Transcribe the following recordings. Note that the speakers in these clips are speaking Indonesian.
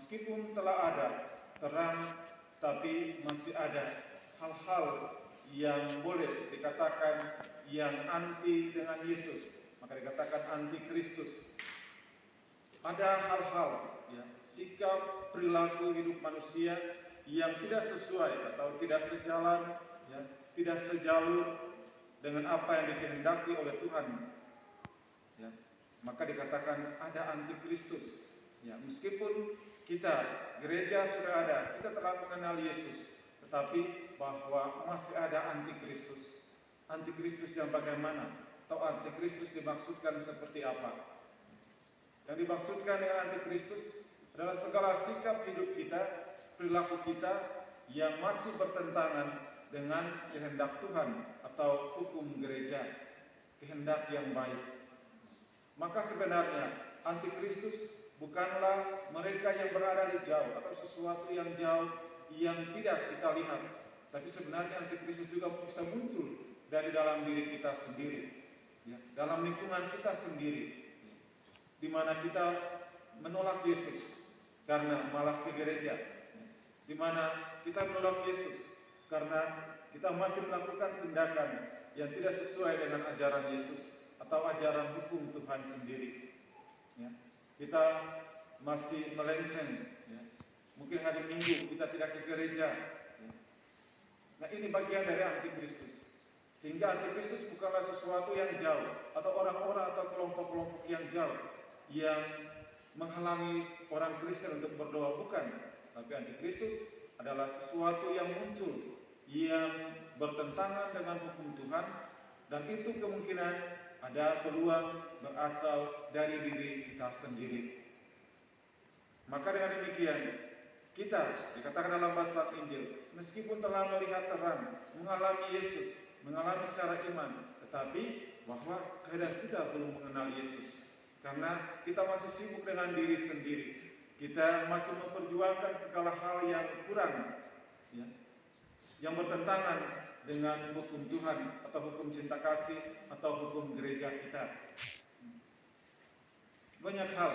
Meskipun telah ada terang, tapi masih ada hal-hal yang boleh dikatakan yang anti dengan Yesus, maka dikatakan anti Kristus. Ada hal-hal, ya, sikap perilaku hidup manusia yang tidak sesuai atau tidak sejalan, ya, tidak sejalur dengan apa yang dikehendaki oleh Tuhan, ya, maka dikatakan ada antikristus. Ya, meskipun kita gereja sudah ada, kita telah mengenal Yesus, tetapi bahwa masih ada antikristus. Antikristus yang bagaimana? Atau antikristus dimaksudkan seperti apa? Yang dimaksudkan dengan antikristus adalah segala sikap hidup kita, perilaku kita yang masih bertentangan dengan kehendak Tuhan atau hukum gereja, kehendak yang baik. Maka sebenarnya antikristus bukanlah mereka yang berada di jauh atau sesuatu yang jauh yang tidak kita lihat, tapi sebenarnya antikristus juga bisa muncul dari dalam diri kita sendiri, ya, dalam lingkungan kita sendiri, di mana kita menolak Yesus karena malas ke gereja, di mana kita menolak Yesus karena kita masih melakukan tindakan yang tidak sesuai dengan ajaran Yesus atau ajaran hukum Tuhan sendiri, ya. Kita masih melenceng, ya. Mungkin hari Minggu kita tidak ke gereja, ya. Nah, ini bagian dari antikristus. Sehingga antikristus bukanlah sesuatu yang jauh atau orang-orang atau kelompok-kelompok yang jauh yang menghalangi orang Kristen untuk berdoa, bukan. Tapi antikristus adalah sesuatu yang muncul yang bertentangan dengan hukum Tuhan, dan itu kemungkinan ada peluang berasal dari diri kita sendiri. Maka dengan demikian, kita dikatakan dalam bacaan Injil, meskipun telah melihat terang, mengalami Yesus, mengalami secara iman, tetapi bahwa keadaan kita belum mengenal Yesus. Karena kita masih sibuk dengan diri sendiri, kita masih memperjuangkan segala hal yang kurang, ya, yang bertentangan dengan hukum Tuhan atau hukum cinta kasih atau hukum gereja kita. Banyak hal,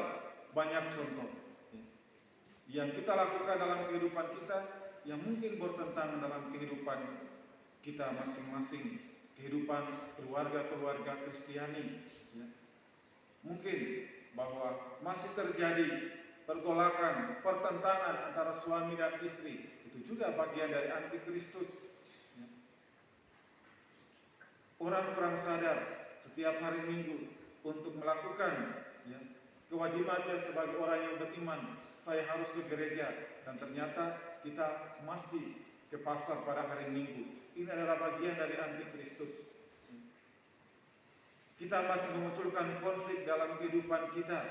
banyak contoh, ya, yang kita lakukan dalam kehidupan kita yang mungkin bertentangan dalam kehidupan kita masing-masing, kehidupan keluarga-keluarga Kristiani, ya. Mungkin bahwa masih terjadi pergolakan, pertentangan antara suami dan istri, itu juga bagian dari antikristus. Orang kurang sadar setiap hari Minggu untuk melakukan, ya, kewajibannya sebagai orang yang beriman, saya harus ke gereja, dan ternyata kita masih ke pasar pada hari Minggu. Ini adalah bagian dari antikristus. Kita masih memunculkan konflik dalam kehidupan kita,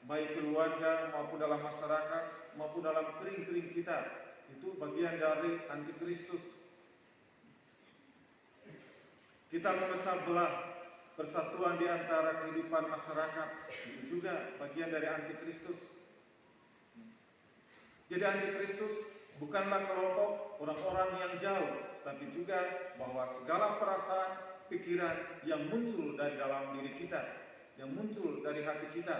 baik keluarga maupun dalam masyarakat maupun dalam kering-kering kita. Itu bagian dari antikristus. Kita memecah belah persatuan di antara kehidupan masyarakat, itu juga bagian dari antikristus. Jadi antikristus bukanlah kelompok orang-orang yang jauh, tapi juga bahwa segala perasaan, pikiran yang muncul dari dalam diri kita, yang muncul dari hati kita,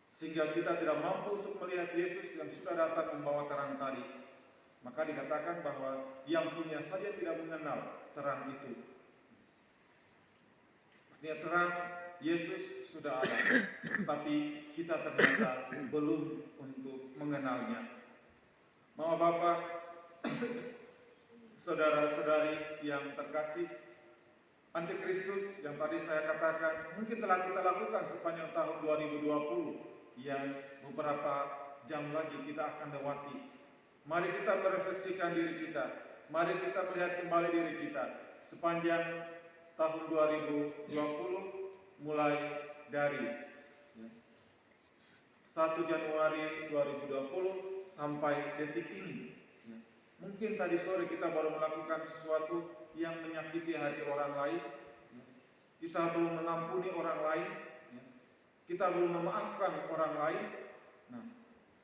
sehingga kita tidak mampu untuk melihat Yesus yang sudah datang membawa terang tadi. Maka dikatakan bahwa yang punya saja tidak mengenal terang itu. Artinya terang Yesus sudah ada, tapi kita ternyata belum untuk mengenalnya. Mama, Bapak, saudara-saudari yang terkasih, antikristus yang tadi saya katakan mungkin telah kita lakukan sepanjang tahun 2020 yang beberapa jam lagi kita akan lewati. Mari kita merefleksikan diri kita, mari kita melihat kembali diri kita sepanjang tahun 2020, mulai dari 1 Januari 2020 sampai detik ini. Mungkin tadi sore kita baru melakukan sesuatu yang menyakiti hati orang lain, kita belum mengampuni orang lain, kita belum memaafkan orang lain. Nah,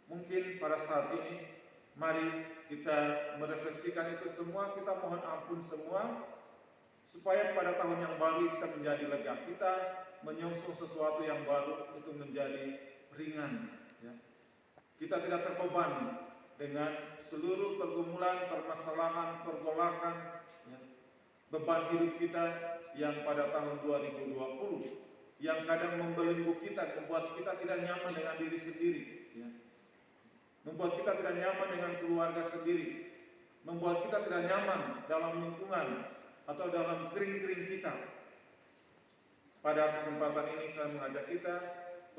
mungkin pada saat ini mari kita merefleksikan itu semua, kita mohon ampun semua, supaya pada tahun yang baru kita menjadi lega, kita menyongsong sesuatu yang baru itu menjadi ringan, ya. kita tidak terbebani dengan seluruh pergumulan, permasalahan, pergolakan, ya, beban hidup kita yang pada tahun 2020 yang kadang membelenggu kita, membuat kita tidak nyaman dengan diri sendiri, ya. Membuat kita tidak nyaman dengan keluarga sendiri, membuat kita tidak nyaman dalam lingkungan atau dalam kering-kering kita. Pada kesempatan ini saya mengajak kita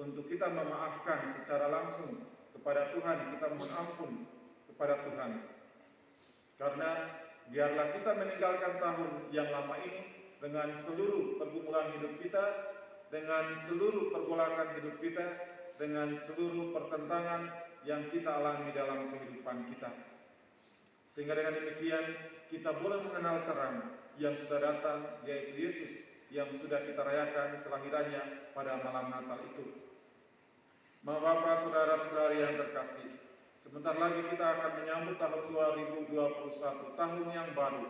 untuk kita memaafkan secara langsung kepada Tuhan, kita mohon ampun kepada Tuhan. Karena biarlah kita meninggalkan tahun yang lama ini dengan seluruh pergumulan hidup kita, dengan seluruh pergolakan hidup kita, dengan seluruh pertentangan yang kita alami dalam kehidupan kita. Sehingga dengan demikian kita boleh mengenal terang yang sudah datang, yaitu Yesus, yang sudah kita rayakan kelahirannya pada malam Natal itu. Bapak, saudara-saudari yang terkasih, sebentar lagi kita akan menyambut tahun 2021, tahun yang baru.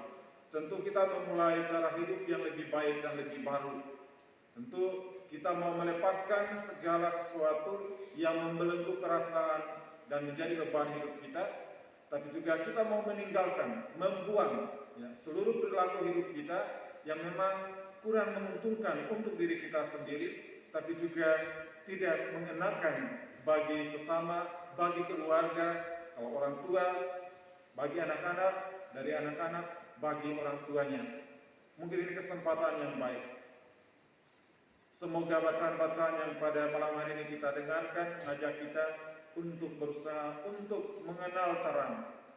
Tentu kita memulai cara hidup yang lebih baik dan lebih baru. Tentu kita mau melepaskan segala sesuatu yang membelenggu perasaan dan menjadi beban hidup kita, tapi juga kita mau meninggalkan, membuang, ya, seluruh perilaku hidup kita yang memang kurang menguntungkan untuk diri kita sendiri, tapi juga tidak mengenakan bagi sesama, bagi keluarga, kalau orang tua, bagi anak-anak, dari anak-anak, bagi orang tuanya. Mungkin ini kesempatan yang baik. Semoga bacaan-bacaan yang pada malam hari ini kita dengarkan mengajak kita untuk berusaha untuk mengenal terang,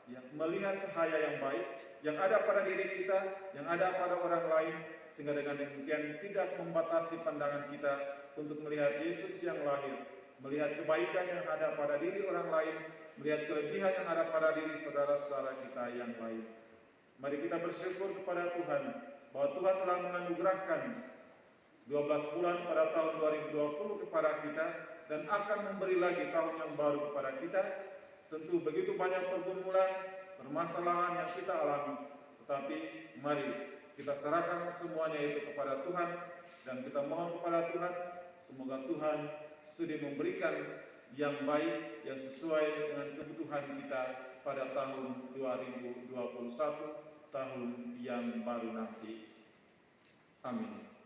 ya, melihat cahaya yang baik yang ada pada diri kita, yang ada pada orang lain, sehingga dengan demikian tidak membatasi pandangan kita untuk melihat Yesus yang lahir, melihat kebaikan yang ada pada diri orang lain, melihat kelebihan yang ada pada diri saudara-saudara kita yang lain. Mari kita bersyukur kepada Tuhan bahwa Tuhan telah menganugerahkan 12 bulan pada tahun 2020 kepada kita dan akan memberi lagi tahun yang baru kepada kita. Tentu begitu banyak pergumulan, permasalahan yang kita alami, tetapi mari kita serahkan semuanya itu kepada Tuhan dan kita mohon kepada Tuhan, semoga Tuhan sudi memberikan yang baik, yang sesuai dengan kebutuhan kita pada tahun 2021, tahun yang baru nanti. Amin.